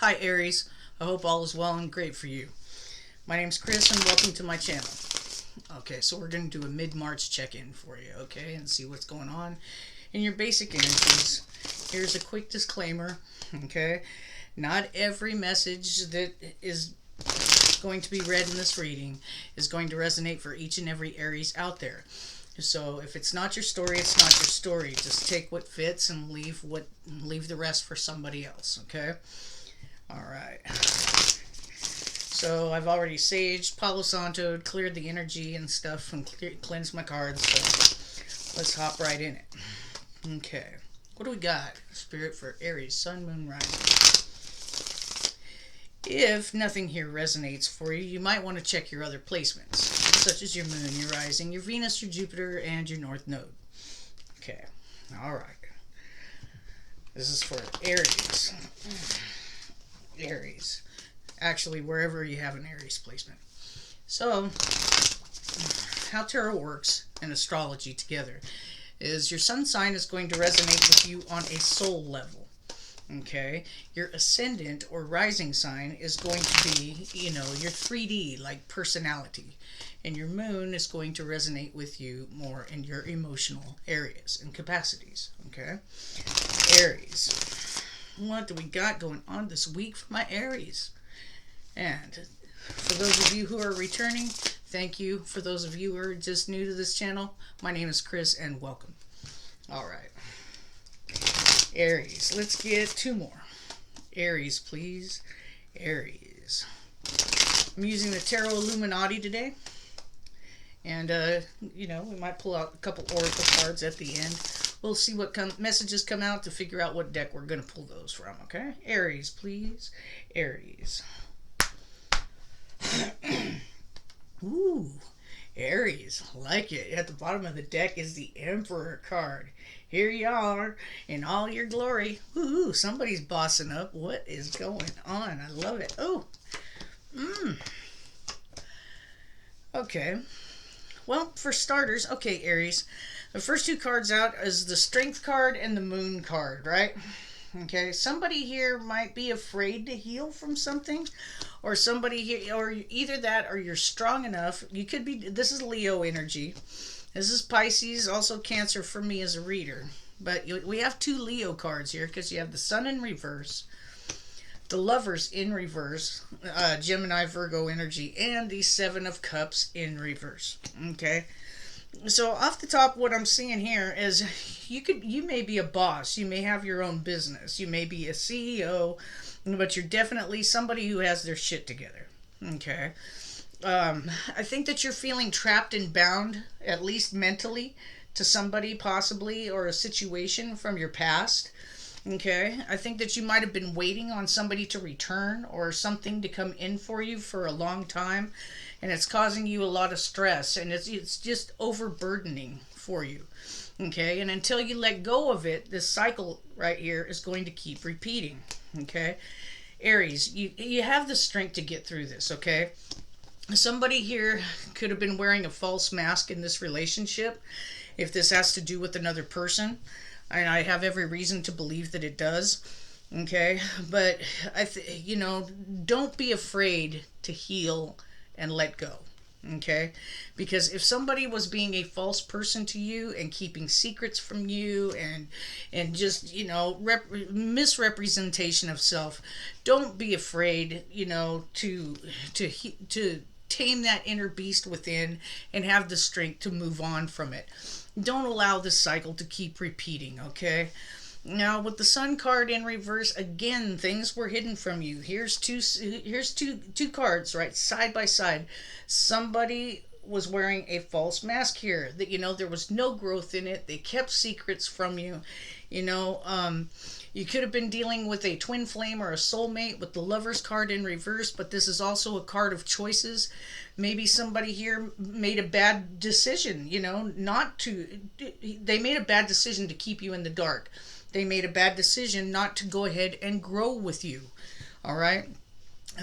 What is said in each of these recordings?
Hi Aries, I hope all is well and great for you. My name's Chris and welcome to my channel. Okay, so we're going to do a mid-March check-in for you, okay, and see what's going on in your basic energies. Here's a quick disclaimer, okay? Not every message that is going to be read in this reading is going to resonate for each and every Aries out there. So if it's not your story, it's not your story. Just take what fits and leave the rest for somebody else, okay? All right. So I've already saged, Palo Santo, cleared the energy and stuff, and cleansed my cards. So let's hop right in it. Okay. What do we got? Spirit for Aries, Sun, Moon, Rising. If nothing here resonates for you, you might want to check your other placements, such as your Moon, your Rising, your Venus, your Jupiter, and your North Node. Okay. All right. This is for Aries. Aries. Actually, wherever you have an Aries placement. So, how tarot works and astrology together is your sun sign is going to resonate with you on a soul level. Okay, your ascendant or rising sign is going to be, your 3D, like personality. And your moon is going to resonate with you more in your emotional areas and capacities. Okay, Aries. What do we got going on this week for my Aries? And for those of you who are returning, thank you. For those of you who are just new to this channel, my name is Chris and welcome. All right. Aries. Let's get two more. Aries, please. Aries. I'm using the Tarot Illuminati today. And, we might pull out a couple oracle cards at the end. We'll see what messages come out to figure out what deck we're going to pull those from, okay? Aries, please. Aries. Ooh, Aries. Like it. At the bottom of the deck is the Emperor card. Here you are in all your glory. Ooh, somebody's bossing up. What is going on? I love it. Oh. Okay. Well, for starters, okay, Aries. The first two cards out is the Strength card and the Moon card, right? Okay, somebody here might be afraid to heal from something, or somebody here, or either that, or you're strong enough. You could be, this is Leo energy. This is Pisces, also Cancer for me as a reader. But we have two Leo cards here because you have the Sun in reverse, the Lovers in reverse, Gemini, Virgo energy, and the Seven of Cups in reverse. Okay. So off the top, what I'm seeing here is you may be a boss, you may have your own business, you may be a CEO, but you're definitely somebody who has their shit together. Okay. I think that you're feeling trapped and bound, at least mentally, to somebody possibly or a situation from your past. Okay. I think that you might have been waiting on somebody to return or something to come in for you for a long time. And it's causing you a lot of stress. And it's just overburdening for you. Okay. And until you let go of it, this cycle right here is going to keep repeating. Okay. Aries, you have the strength to get through this. Okay. Somebody here could have been wearing a false mask in this relationship. If this has to do with another person. And I have every reason to believe that it does. Okay. But, don't be afraid to heal and let go. Okay. Because if somebody was being a false person to you and keeping secrets from you and just, misrepresentation of self, don't be afraid, to tame that inner beast within and have the strength to move on from it. Don't allow this cycle to keep repeating, okay? Now, with the Sun card in reverse, again, things were hidden from you. Here's two cards, right, side by side. Somebody was wearing a false mask here. That there was no growth in it. They kept secrets from you. You could have been dealing with a twin flame or a soulmate with the Lovers card in reverse, but this is also a card of choices. Maybe somebody here made a bad decision, they made a bad decision to keep you in the dark. They made a bad decision not to go ahead and grow with you. All right.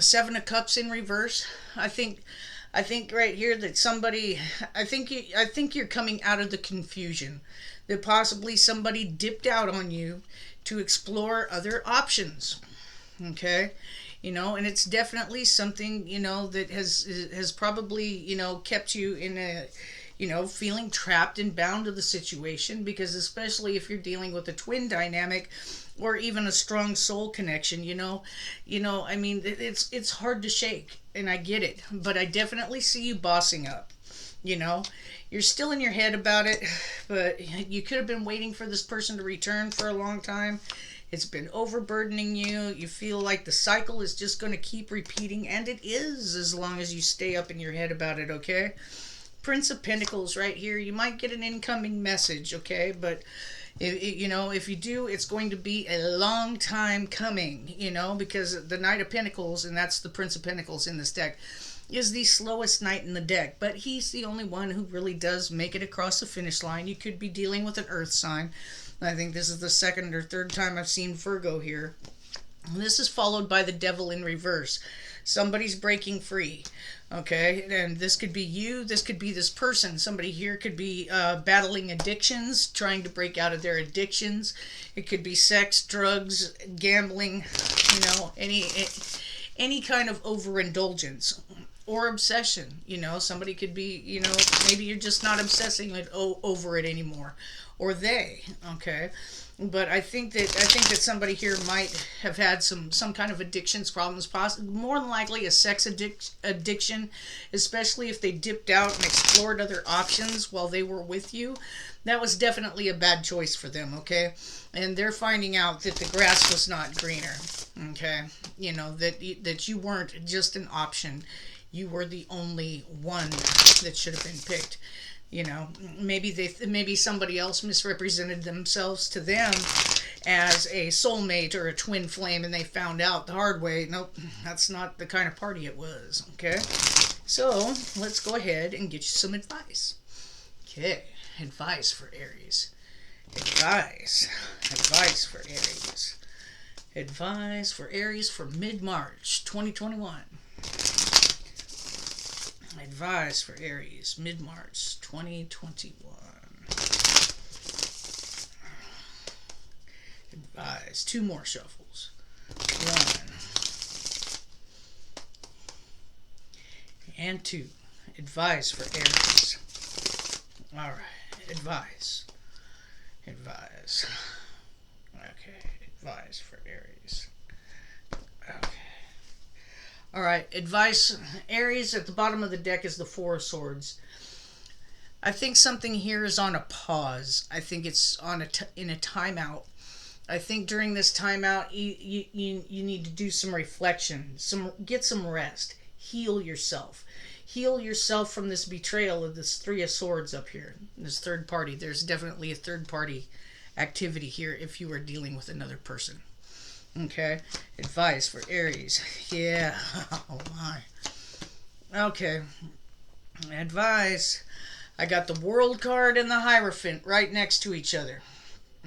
Seven of Cups in reverse. I think right here that somebody, I think you're coming out of the confusion that possibly somebody dipped out on you to explore other options. Okay, and it's definitely something, that has probably, kept you in a, feeling trapped and bound to the situation, because especially if you're dealing with a twin dynamic or even a strong soul connection, I mean, it's hard to shake, and I get it, but I definitely see you bossing up. you know you're still in your head about it, but you could have been waiting for this person to return for a long time. It's been overburdening you. You feel like the cycle is just going to keep repeating, and it is, as long as you stay up in your head about it. Okay, Prince of Pentacles right here. You might get an incoming message, okay, but if you do, it's going to be a long time coming, because the Knight of Pentacles, and that's the Prince of Pentacles in this deck, is the slowest knight in the deck, but he's the only one who really does make it across the finish line. You could be dealing with an earth sign. I think this is the second or third time I've seen Virgo here. And this is followed by the Devil in reverse. Somebody's breaking free. Okay, and this could be you, this could be this person. Somebody here could be battling addictions, trying to break out of their addictions. It could be sex, drugs, gambling, any kind of overindulgence or obsession. Somebody could be, maybe you're just not obsessing over it anymore, or they. Okay, but I think that somebody here might have had some kind of addictions problems, more than likely a sex addiction, especially if they dipped out and explored other options while they were with you. That was definitely a bad choice for them. Okay, and they're finding out that the grass was not greener. Okay, that you weren't just an option. You were the only one that should have been picked. Maybe somebody else misrepresented themselves to them as a soulmate or a twin flame, and they found out the hard way. Nope, that's not the kind of party it was. Okay, so let's go ahead and get you some advice. Okay, advice for Aries. Advice for Aries. Advice for Aries for mid-March 2021. Advice for Aries, mid-March 2021. Advice. Two more shuffles. One. And two. Advice for Aries. Alright. Advice. Okay. Advice for Aries. Okay. All right, advice, Aries. At the bottom of the deck is the Four of Swords. I think something here is on a pause. I think it's in a timeout. I think during this timeout, you need to do some reflection, get some rest, heal yourself. Heal yourself from this betrayal of this Three of Swords up here, this third party. There's definitely a third party activity here if you are dealing with another person. Okay, advice for Aries. Yeah, oh my. Okay, advice. I got the World card and the Hierophant right next to each other.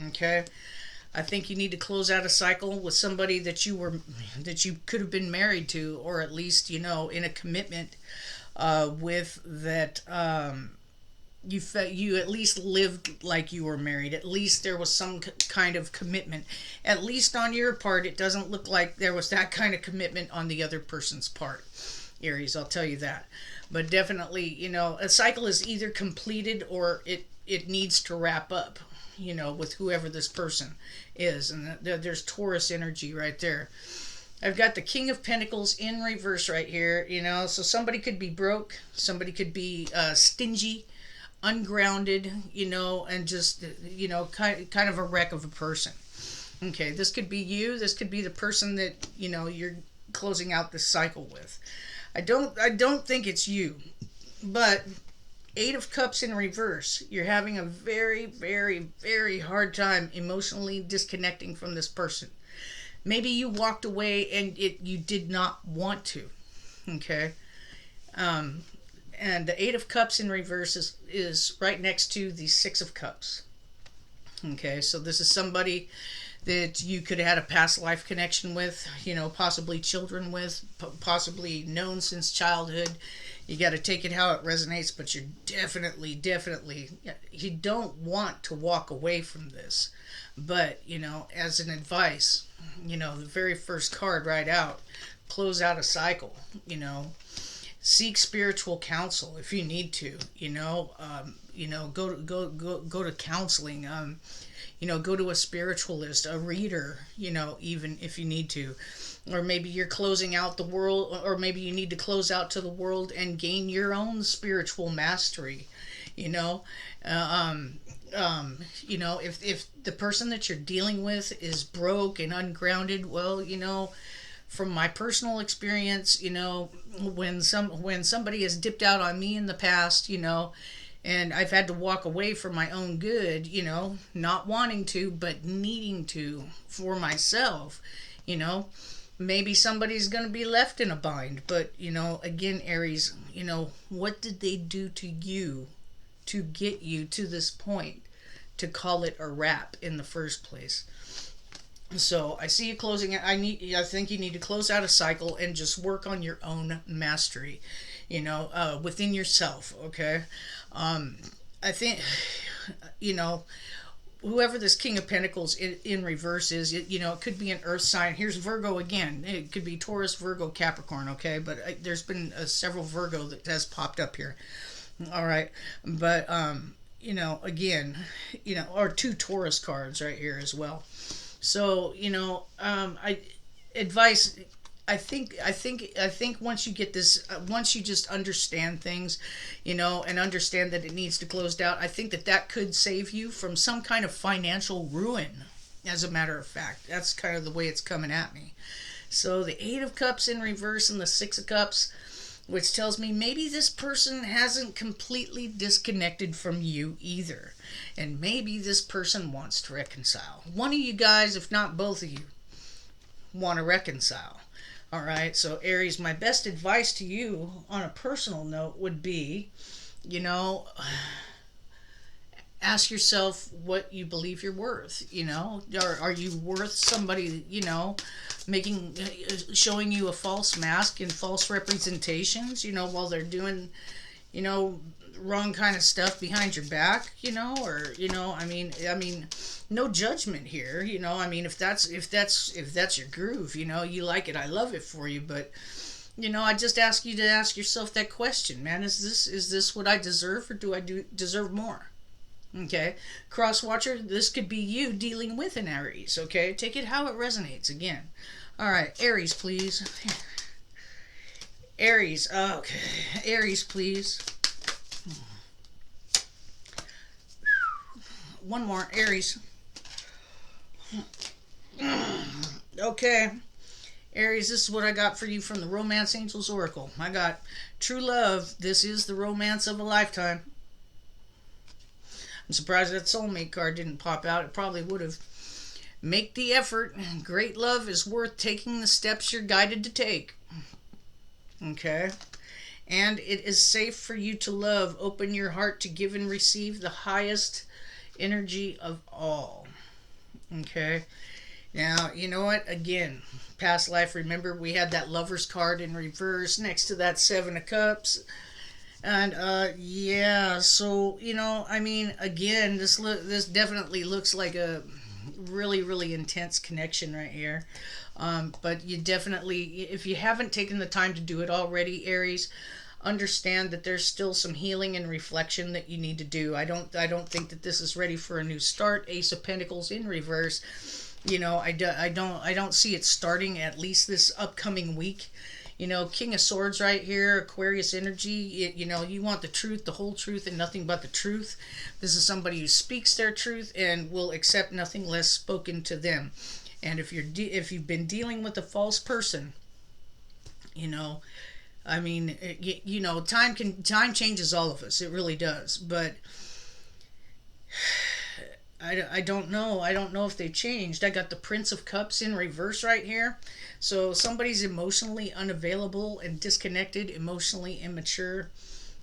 Okay, I think you need to close out a cycle with somebody that you could have been married to, or at least in a commitment with that. You at least lived like you were married. At least there was some kind of commitment. At least on your part, it doesn't look like there was that kind of commitment on the other person's part, Aries, I'll tell you that. But definitely, a cycle is either completed or it needs to wrap up, with whoever this person is. And there's Taurus energy right there. I've got the King of Pentacles in reverse right here, so somebody could be broke, somebody could be stingy, ungrounded, and just, kind of a wreck of a person. Okay, this could be you. This could be the person that, you're closing out this cycle with. I don't think it's you, but Eight of Cups in reverse. You're having a very, very, very hard time emotionally disconnecting from this person. Maybe you walked away and you did not want to. Okay. And the Eight of Cups in reverse is right next to the Six of Cups. Okay, so this is somebody that you could have had a past life connection with, possibly children with, possibly known since childhood. You got to take it how it resonates, but you're definitely, you don't want to walk away from this. But, as an advice, the very first card right out, close out a cycle, seek spiritual counsel if you need to, go to counseling, go to a spiritualist, a reader, even if you need to. Or maybe you're closing out the world, or maybe you need to close out to the world and gain your own spiritual mastery, you know. Uh, um, if the person that you're dealing with is broke and ungrounded, well, from my personal experience, when somebody has dipped out on me in the past, and I've had to walk away for my own good, not wanting to, but needing to for myself, you know, maybe somebody's going to be left in a bind. But, again, Aries, what did they do to you to get you to this point to call it a wrap in the first place? So I see you closing it. I think you need to close out a cycle and just work on your own mastery, within yourself. Okay. I think, you know, whoever this King of Pentacles in reverse is, it could be an Earth sign. Here's Virgo again. It could be Taurus, Virgo, Capricorn. Okay, but there's been several Virgo that has popped up here. All right, but again, or two Taurus cards right here as well. So I advice. I think once you get this, once you just understand things, and understand that it needs to close out, I think that could save you from some kind of financial ruin. As a matter of fact, that's kind of the way it's coming at me. So the Eight of Cups in reverse and the Six of Cups, which tells me maybe this person hasn't completely disconnected from you either. And maybe this person wants to reconcile. One of you guys, if not both of you, want to reconcile. All right, so Aries, my best advice to you on a personal note would be, ask yourself what you believe you're worth. Are you worth somebody, showing you a false mask and false representations, while they're doing, wrong kind of stuff behind your back, or no judgment here, if that's your groove, you like it, I love it for you, but I just ask you to ask yourself that question, man. Is this what I deserve, or do I deserve more? Okay, cross watcher, this could be you dealing with an Aries. Okay, take it how it resonates again. All right, Aries, please. Aries, okay, Aries, please. One more, Aries. Okay, Aries, this is what I got for you from the Romance Angels Oracle. I got true love. This is the romance of a lifetime. I'm surprised that soulmate card didn't pop out. It probably would have. Make the effort. Great love is worth taking the steps you're guided to take. Okay? And it is safe for you to love. Open your heart to give and receive the highest energy of all. Okay? Now, you know what? Again, past life, remember we had that Lover's card in reverse next to that Seven of Cups. And yeah, so again, this definitely looks like a really, really intense connection right here. But you definitely, if you haven't taken the time to do it already, Aries, understand that there's still some healing and reflection that you need to do. I don't think that this is ready for a new start. Ace of Pentacles in reverse. I don't see it starting at least this upcoming week. King of Swords right here, Aquarius energy. You want the truth, the whole truth, and nothing but the truth. This is somebody who speaks their truth and will accept nothing less spoken to them. And if you've been dealing with a false person, time changes all of us. It really does. But I don't know. I don't know if they changed. I got the Prince of Cups in reverse right here. So somebody's emotionally unavailable and disconnected, emotionally immature.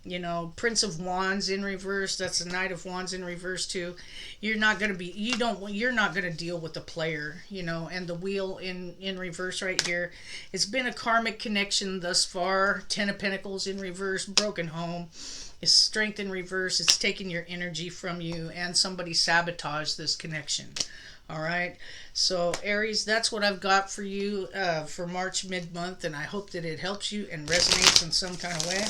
You know, Prince of Wands in reverse, that's the Knight of Wands in reverse too. You're not going to be, you're not going to deal with the player, you know. And the Wheel in reverse right here, it's been a karmic connection thus far. 10 of Pentacles in reverse, broken home. It's Strength in reverse, it's taking your energy from you, and somebody sabotaged this connection. All right, so Aries, that's what I've got for you for March mid-month, and I hope that it helps you and resonates in some kind of way.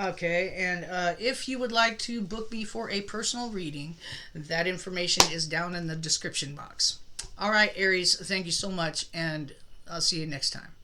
Okay, and if you would like to book me for a personal reading, that information is down in the description box. All right, Aries, thank you so much, and I'll see you next time.